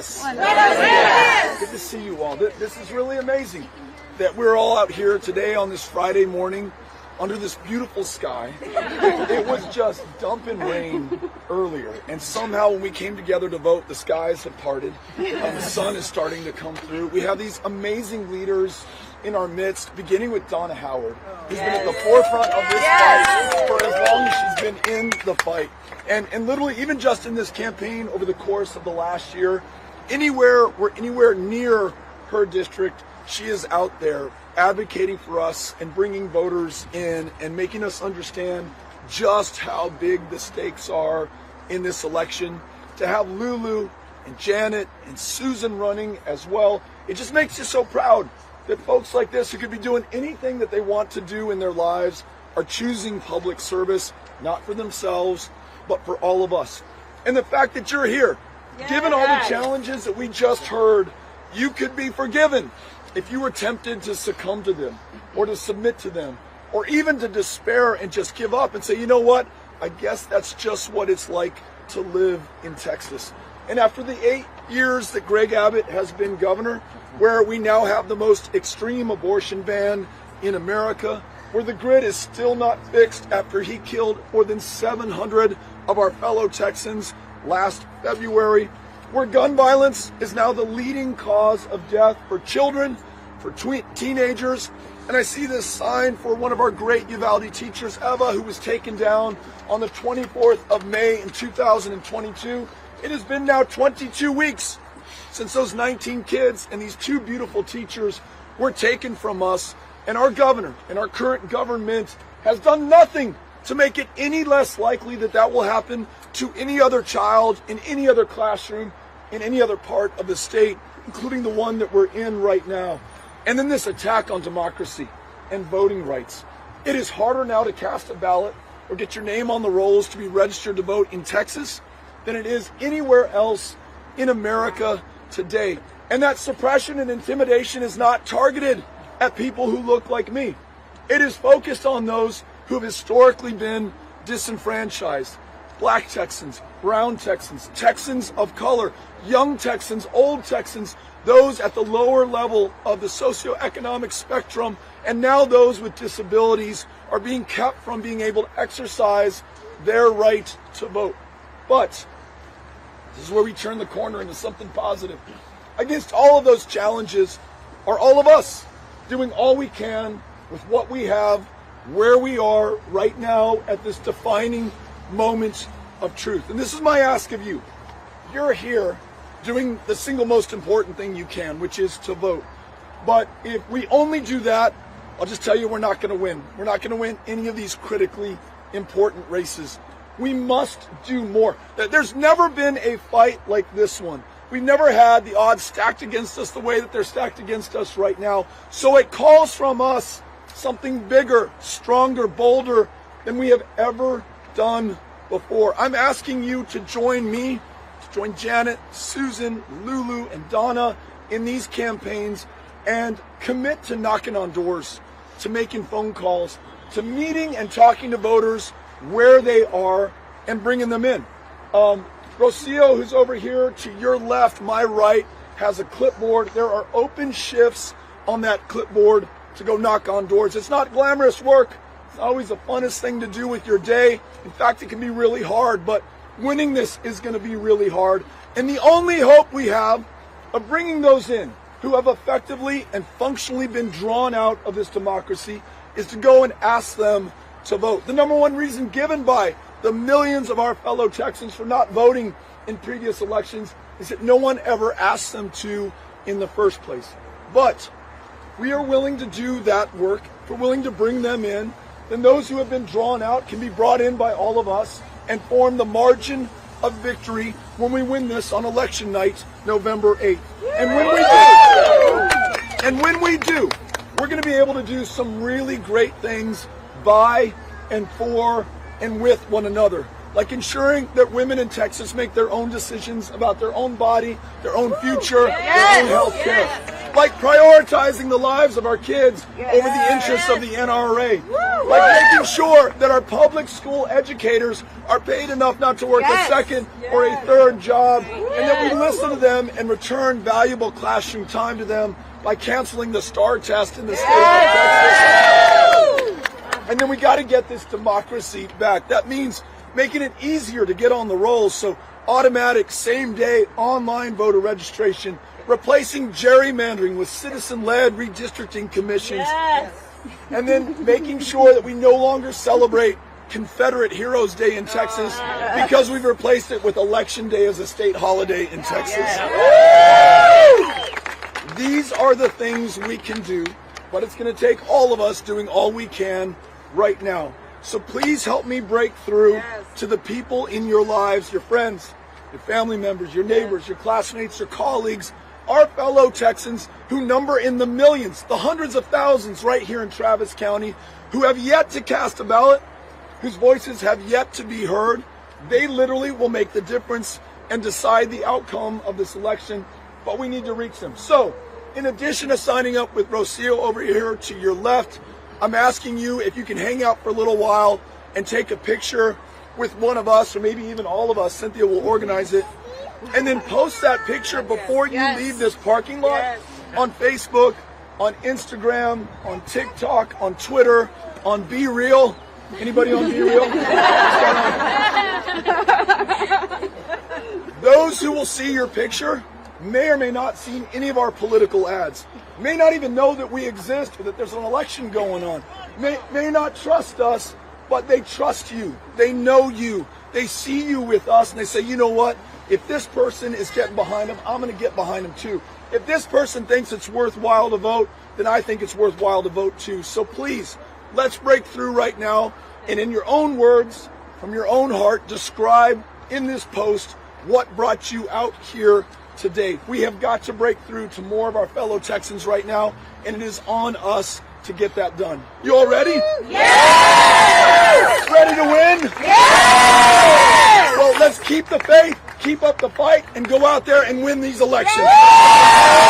Yes. Yes. Good to see you all. This is really amazing that we're all out here today on this Friday morning under this beautiful sky. It was just dumping rain earlier, and somehow when we came together to vote, the skies have parted. The sun is starting to come through. We have these amazing leaders in our midst, beginning with Donna Howard, who's been at the forefront of this fight for as long as she's been in the fight. And literally, even just in this campaign over the course of the last year, anywhere near her district, she is out there advocating for us and bringing voters in and making us understand just how big the stakes are in this election. To have Lulu and Janet and Susan running as well, it just makes you so proud that folks like this, who could be doing anything that they want to do in their lives, are choosing public service, not for themselves, but for all of us. And the fact that you're here, given all the challenges that we just heard, you could be forgiven if you were tempted to succumb to them, or to submit to them, or even to despair and just give up and say, you know what, I guess that's just what it's like to live in Texas. And after the 8 years that Greg Abbott has been governor, where we now have the most extreme abortion ban in America, where the grid is still not fixed after he killed more than 700 of our fellow Texans last February, where gun violence is now the leading cause of death for children, for teenagers. And I see this sign for one of our great Uvalde teachers, Eva, who was taken down on the 24th of May in 2022. It has been now 22 weeks since those 19 kids and these two beautiful teachers were taken from us. And our governor and our current government has done nothing to make it any less likely that that will happen to any other child in any other classroom in any other part of the state, including the one that we're in right now. And then this attack on democracy and voting rights. It is harder now to cast a ballot or get your name on the rolls to be registered to vote in Texas than it is anywhere else in America today. And that suppression and intimidation is not targeted at people who look like me. It is focused on those who have historically been disenfranchised. Black Texans, brown Texans, Texans of color, young Texans, old Texans, those at the lower level of the socioeconomic spectrum, and now those with disabilities are being kept from being able to exercise their right to vote. But this is where we turn the corner into something positive. Against all of those challenges are all of us doing all we can with what we have, where we are right now at this defining moment of truth. And this is my ask of you. You're here doing the single most important thing you can, which is to vote. But if we only do that, I'll just tell you, we're not going to win. We're not going to win any of these critically important races. We must do more. There's never been a fight like this one. We've never had the odds stacked against us the way that they're stacked against us right now. So it calls from us something bigger, stronger, bolder than we have ever done before. I'm asking you to join me, to join Janet, Susan, Lulu, and Donna in these campaigns and commit to knocking on doors, to making phone calls, to meeting and talking to voters where they are and bringing them in. Rocio, who's over here to your left, my right, has a clipboard. There are open shifts on that clipboard to go knock on doors. It's not glamorous work. It's always the funnest thing to do with your day. In fact, it can be really hard, but winning this is going to be really hard. And the only hope we have of bringing those in who have effectively and functionally been drawn out of this democracy is to go and ask them to vote. The number one reason given by the millions of our fellow Texans for not voting in previous elections is that no one ever asked them to in the first place. But we are willing to do that work. If we're willing to bring them in, then those who have been drawn out can be brought in by all of us and form the margin of victory when we win this on election night, November 8th. And when we do, we're going to be able to do some really great things by and for and with one another, like ensuring that women in Texas make their own decisions about their own body, their own future, their own health care. like prioritizing the lives of our kids over the interests of the NRA, like making sure that our public school educators are paid enough not to work a second or a third job, and that we listen to them and return valuable classroom time to them by canceling the STAR test in the state of Texas. And then we got to get this democracy back. That means making it easier to get on the rolls, so automatic same-day online voter registration, replacing gerrymandering with citizen-led redistricting commissions, and then making sure that we no longer celebrate Confederate Heroes Day in Texas because we've replaced it with Election Day as a state holiday in Texas. These are the things we can do, but it's going to take all of us doing all we can right now. So please help me break through to the people in your lives, your friends, your family members, your neighbors, your classmates, your colleagues, our fellow Texans who number in the millions, the hundreds of thousands right here in Travis County, who have yet to cast a ballot, whose voices have yet to be heard. They literally will make the difference and decide the outcome of this election, but we need to reach them. So, in addition to signing up with Rocio over here to your left, I'm asking you if you can hang out for a little while and take a picture with one of us, or maybe even all of us. Cynthia will organize it. And then post that picture before you leave this parking lot on Facebook, on Instagram, on TikTok, on Twitter, on Be Real. Anybody on Be Real? Those who will see your picture may or may not see any of our political ads, may not even know that we exist or that there's an election going on, may not trust us, but they trust you. They know you. They see you with us, and they say, you know what? If this person is getting behind him, I'm going to get behind him too. If this person thinks it's worthwhile to vote, then I think it's worthwhile to vote too. So please, let's break through right now, and in your own words, from your own heart, describe in this post what brought you out here today. We have got to break through to more of our fellow Texans right now, and it is on us to get that done. You all ready? Yes! Ready to win? Yes! Well, let's keep the faith, keep up the fight, and go out there and win these elections. Yes!